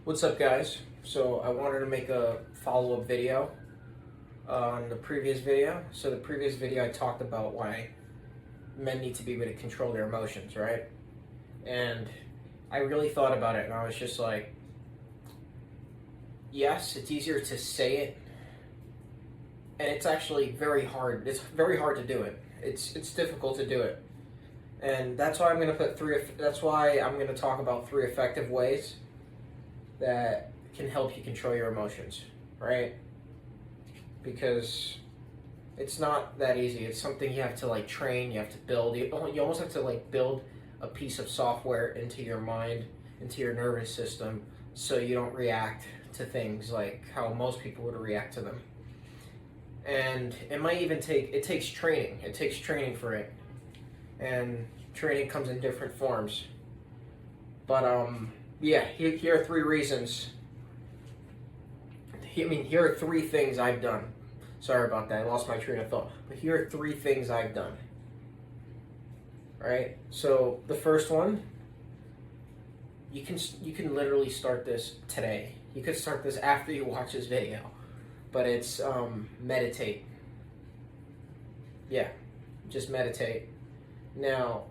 What's up, guys? So I wanted to make a follow-up video on the previous video. So the previous video I talked about why men need to be able to control their emotions, right? And I really thought about it and I was just like, yes, it's easier to say it, and it's actually very hard. It's very hard to do it. It's difficult to do it. And that's why I'm going to talk about 3 effective ways that can help you control your emotions, right? Because it's not that easy. It's something you have to like train, you have to build. You almost have to like build a piece of software into your mind, into your nervous system, so you don't react to things like how most people would react to them. And it takes training. It takes training for it. And training comes in different forms. But yeah, here are 3 reasons. Here are 3 things I've done. Sorry about that, I lost my train of thought. But here are 3 things I've done. Right? So the first one, you can literally start this today. You could start this after you watch this video. But it's meditate. Yeah, just meditate. Now,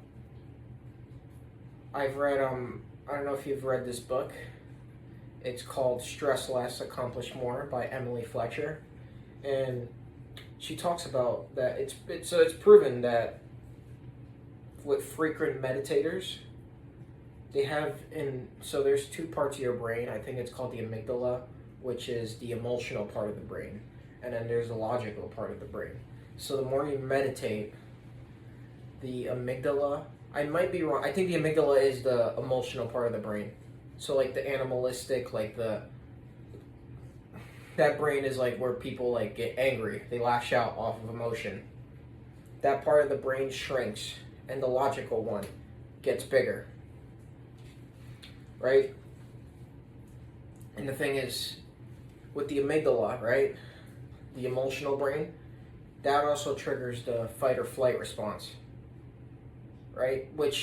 I've read I don't know if you've read this book. It's called Stress Less, Accomplish More by Emily Fletcher. And she talks about that it's proven that with frequent meditators, so there's 2 parts of your brain. I think it's called the amygdala, which is the emotional part of the brain, and then there's the logical part of the brain. So the more you meditate, the amygdala, I might be wrong, I think the amygdala is the emotional part of the brain. So like the animalistic, like that brain is like where people like get angry, they lash out off of emotion. That part of the brain shrinks and the logical one gets bigger, right? And the thing is, with the amygdala, right, the emotional brain, that also triggers the fight or flight response, right? But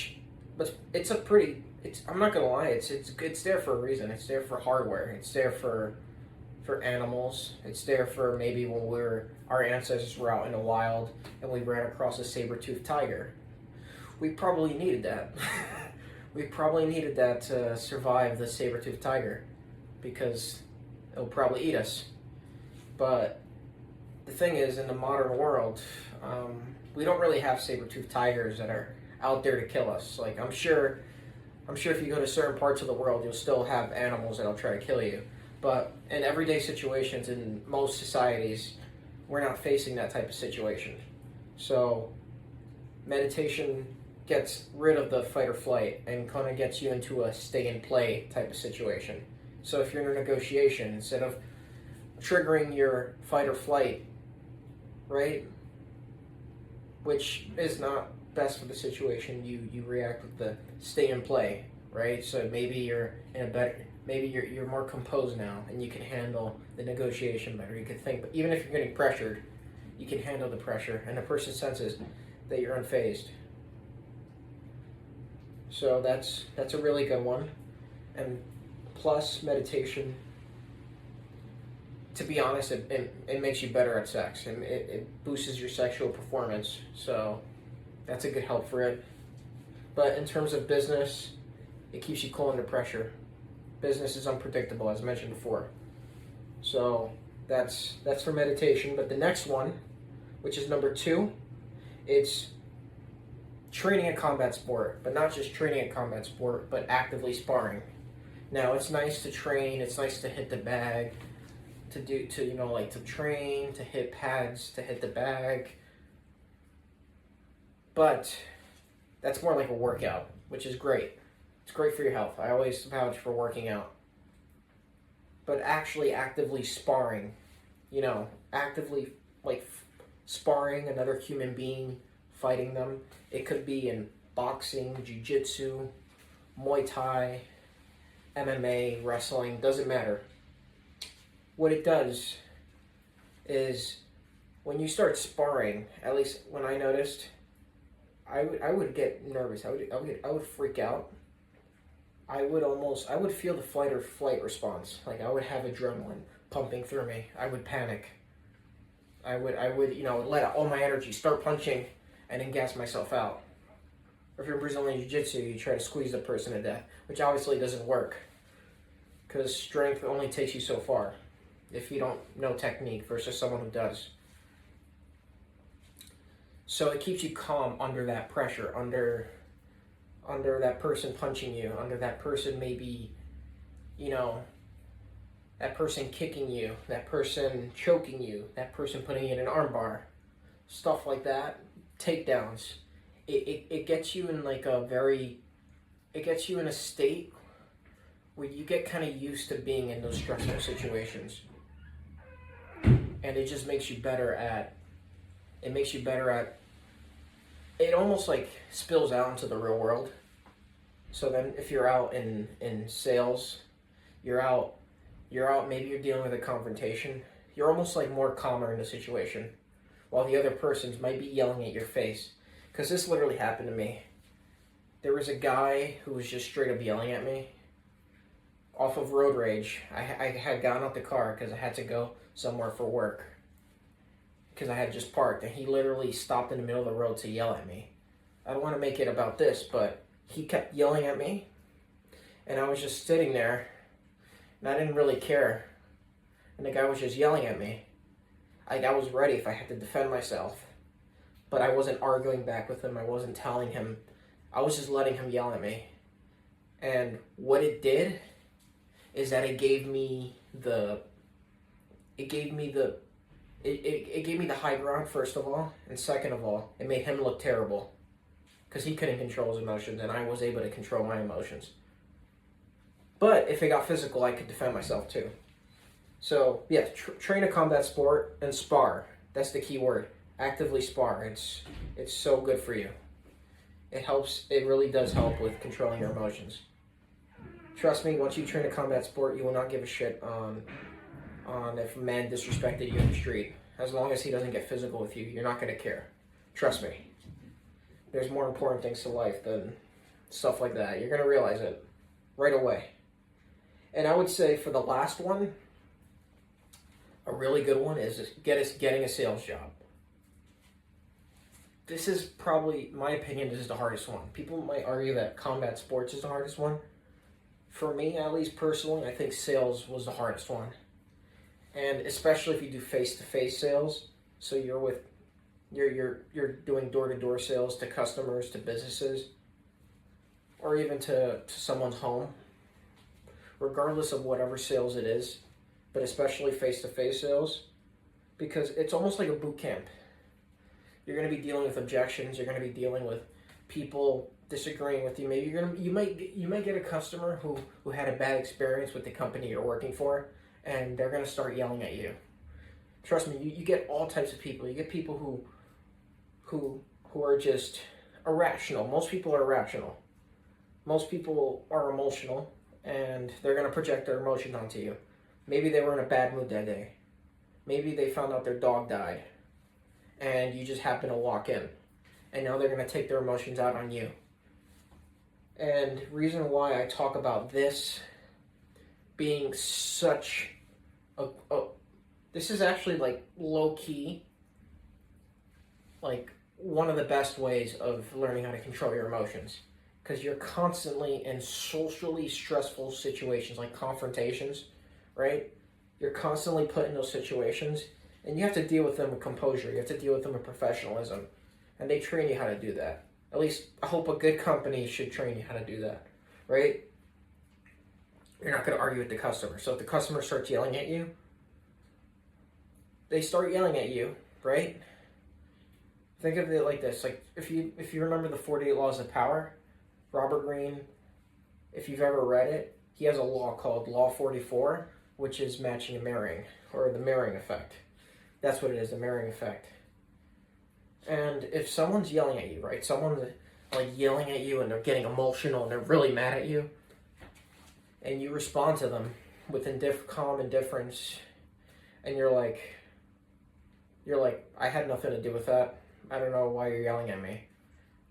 I'm not gonna lie, it's there for a reason. It's there for hardware. It's there for animals. It's there for maybe when our ancestors were out in the wild and we ran across a saber-toothed tiger. We probably needed that. We probably needed that to survive the saber-toothed tiger, because it'll probably eat us. But the thing is, in the modern world, we don't really have saber-toothed tigers that are out there to kill us. Like I'm sure if you go to certain parts of the world, you'll still have animals that'll try to kill you. But in everyday situations, in most societies, we're not facing that type of situation. So meditation gets rid of the fight or flight and kind of gets you into a stay and play type of situation. So if you're in a negotiation, instead of triggering your fight or flight, right, which is not best for the situation, you react with the stay and play, right? So maybe you're more composed now and you can handle the negotiation better. You can think, but even if you're getting pressured, you can handle the pressure and the person senses that you're unfazed. So that's a really good one. And plus meditation, to be honest, it makes you better at sex, and it boosts your sexual performance. So that's a good help for it. But in terms of business, it keeps you cool under pressure. Business is unpredictable, as mentioned before. So that's for meditation. But the next one, which is number 2, it's training a combat sport, but not just training a combat sport, but actively sparring. Now, it's nice to train, it's nice to hit the bag, to train, to hit pads, to hit the bag. But that's more like a workout, which is great. It's great for your health. I always vouch for working out. But actually actively sparring, actively sparring another human being, fighting them. It could be in boxing, jiu-jitsu, Muay Thai, MMA, wrestling, doesn't matter. What it does is when you start sparring, at least when I noticed, I would get nervous. I would freak out. I would feel the fight or flight response. Like I would have adrenaline pumping through me. I would panic. I would, let out all my energy, start punching, and then gas myself out. Or if you're in Brazilian Jiu-Jitsu, you try to squeeze the person to death, which obviously doesn't work. Because strength only takes you so far if you don't know technique versus someone who does. So it keeps you calm under that pressure, under that person punching you, under that person maybe, that person kicking you, that person choking you, that person putting you in an armbar, stuff like that, takedowns. It gets you in it gets you in a state where you get kind of used to being in those stressful situations. And it just makes you better at, it almost like spills out into the real world. So then if you're out in sales, you're out, maybe you're dealing with a confrontation, you're almost like more calmer in the situation, while the other persons might be yelling at your face. Because this literally happened to me. There was a guy who was just straight up yelling at me off of road rage. I had gotten out the car because I had to go somewhere for work, because I had just parked, and he literally stopped in the middle of the road to yell at me. I don't want to make it about this, but he kept yelling at me, and I was just sitting there, and I didn't really care. And the guy was just yelling at me. I was ready if I had to defend myself, but I wasn't arguing back with him. I wasn't telling him. I was just letting him yell at me. And what it did is that it gave me the high ground, first of all, and second of all, it made him look terrible because he couldn't control his emotions, and I was able to control my emotions. But if it got physical, I could defend myself too. So yeah, train a combat sport and spar. That's the key word. Actively spar. It's so good for you. It helps. It really does help with controlling your emotions. Trust me, once you train a combat sport, you will not give a shit on if a man disrespected you in the street. As long as he doesn't get physical with you, you're not going to care. Trust me. There's more important things to life than stuff like that. You're going to realize it right away. And I would say for the last one, a really good one is getting a sales job. This is probably, my opinion, this is the hardest one. People might argue that combat sports is the hardest one. For me, at least personally, I think sales was the hardest one. And especially if you do face-to-face sales, so you're doing door-to-door sales to customers, to businesses, or even to someone's home, regardless of whatever sales it is, but especially face-to-face sales, because it's almost like a boot camp. You're going to be dealing with objections. You're going to be dealing with people disagreeing with you. Maybe you might get a customer who had a bad experience with the company you're working for, and they're going to start yelling at you. Trust me, you get all types of people. You get people who are just irrational. Most people are irrational. Most people are emotional, and they're going to project their emotions onto you. Maybe they were in a bad mood that day. Maybe they found out their dog died, and you just happen to walk in, and now they're going to take their emotions out on you. And reason why I talk about this being such this is actually like low-key, like one of the best ways of learning how to control your emotions, because you're constantly in socially stressful situations like confrontations, right? You're constantly put in those situations, and you have to deal with them with composure. You have to deal with them with professionalism, and they train you how to do that. At least I hope a good company should train you how to do that, right? You're not going to argue with the customer. So if the customer starts yelling at you, they start yelling at you, right? Think of it like this. Like if you remember the 48 Laws of Power, Robert Greene, if you've ever read it, he has a law called Law 44, which is matching and mirroring, or the mirroring effect. That's what it is, the mirroring effect. And if someone's yelling at you, right? Someone's like yelling at you and they're getting emotional and they're really mad at you, and you respond to them with calm indifference, and you're like, I had nothing to do with that. I don't know why you're yelling at me.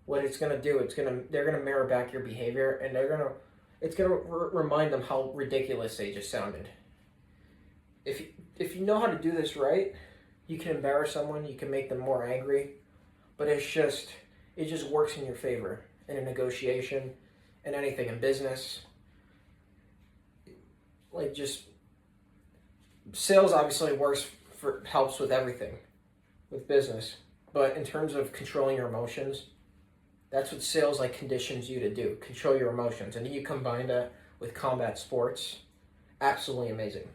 What it's gonna do, they're gonna mirror back your behavior, and it's going to remind them how ridiculous they just sounded. If you know how to do this right, you can embarrass someone, you can make them more angry, but it just works in your favor in a negotiation, in anything in business. Like, just sales obviously helps with everything, with business, but in terms of controlling your emotions, that's what sales like conditions you to do, control your emotions. And you combine that with combat sports, absolutely amazing.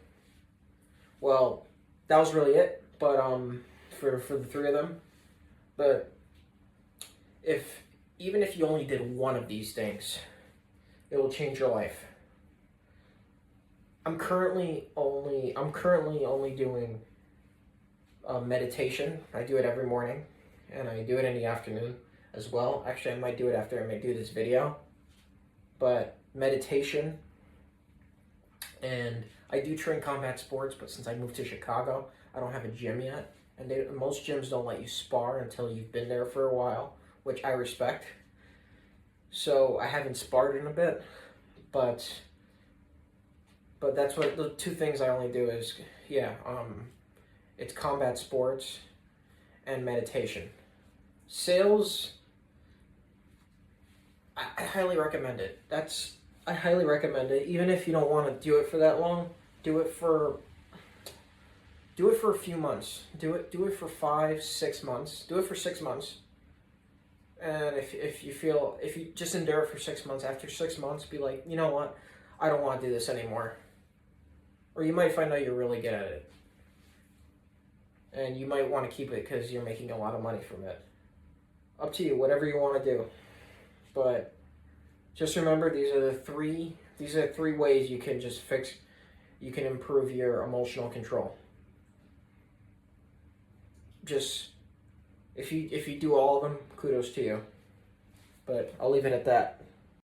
Well, that was really it, but for the three of them. But even if you only did one of these things, it will change your life. I'm currently only doing meditation. I do it every morning, and I do it in the afternoon as well. Actually, I might do it after I do this video. But meditation, and I do train combat sports, but since I moved to Chicago, I don't have a gym yet. And most gyms don't let you spar until you've been there for a while, which I respect. So I haven't sparred in a bit, but that's what the two things I only do is, it's combat sports and meditation. Sales, I highly recommend it. I highly recommend it. Even if you don't want to do it for that long, do it for a few months. Do it for 5-6 months. Do it for 6 months. And if you just endure it for 6 months, after 6 months, be like, you know what, I don't want to do this anymore. Or you might find out you're really good at it. And you might want to keep it because you're making a lot of money from it. Up to you, whatever you want to do. But just remember, these are the three ways you can improve your emotional control. Just, if you do all of them, kudos to you. But I'll leave it at that.